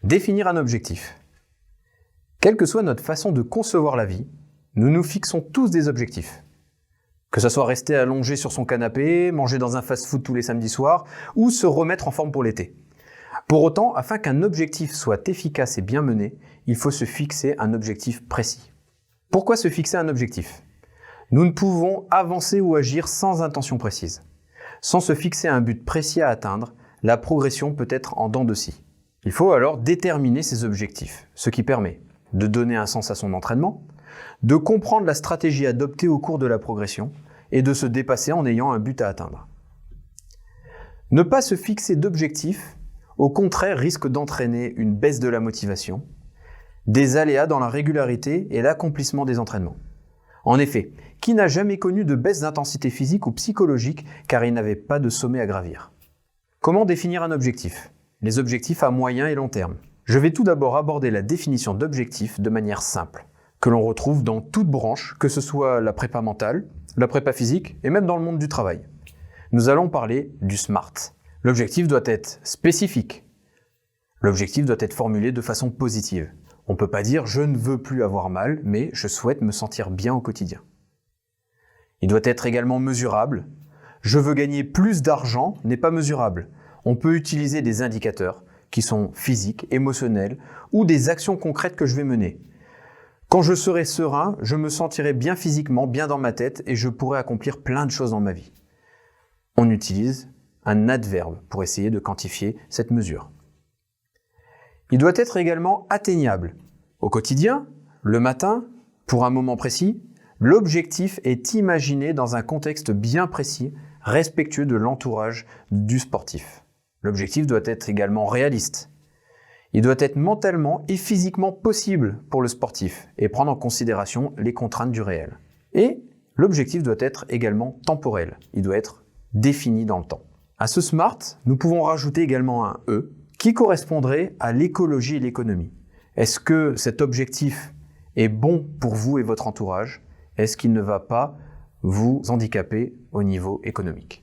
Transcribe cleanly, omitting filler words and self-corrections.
Définir un objectif. Quelle que soit notre façon de concevoir la vie, nous nous fixons tous des objectifs. Que ce soit rester allongé sur son canapé, manger dans un fast-food tous les samedis soirs, ou se remettre en forme pour l'été. Pour autant, afin qu'un objectif soit efficace et bien mené, il faut se fixer un objectif précis. Pourquoi se fixer un objectif ? Nous ne pouvons avancer ou agir sans intention précise. Sans se fixer un but précis à atteindre, la progression peut être en dents de scie. Il faut alors déterminer ses objectifs, ce qui permet de donner un sens à son entraînement, de comprendre la stratégie adoptée au cours de la progression et de se dépasser en ayant un but à atteindre. Ne pas se fixer d'objectifs, au contraire, risque d'entraîner une baisse de la motivation, des aléas dans la régularité et l'accomplissement des entraînements. En effet, qui n'a jamais connu de baisse d'intensité physique ou psychologique car il n'avait pas de sommet à gravir ? Comment définir un objectif ? Les objectifs à moyen et long terme. Je vais tout d'abord aborder la définition d'objectif de manière simple, que l'on retrouve dans toute branche, que ce soit la prépa mentale, la prépa physique et même dans le monde du travail. Nous allons parler du SMART. L'objectif doit être spécifique. L'objectif doit être formulé de façon positive. On ne peut pas dire « je ne veux plus avoir mal », mais « je souhaite me sentir bien au quotidien ». Il doit être également mesurable. « Je veux gagner plus d'argent » n'est pas mesurable. On peut utiliser des indicateurs qui sont physiques, émotionnels ou des actions concrètes que je vais mener. Quand je serai serein, je me sentirai bien physiquement, bien dans ma tête et je pourrai accomplir plein de choses dans ma vie. On utilise un adverbe pour essayer de quantifier cette mesure. Il doit être également atteignable. Au quotidien, le matin, pour un moment précis, l'objectif est imaginé dans un contexte bien précis, respectueux de l'entourage du sportif. L'objectif doit être également réaliste. Il doit être mentalement et physiquement possible pour le sportif et prendre en considération les contraintes du réel. Et l'objectif doit être également temporel. Il doit être défini dans le temps. À ce SMART, nous pouvons rajouter également un E qui correspondrait à l'écologie et l'économie. Est-ce que cet objectif est bon pour vous et votre entourage ? Est-ce qu'il ne va pas vous handicaper au niveau économique ?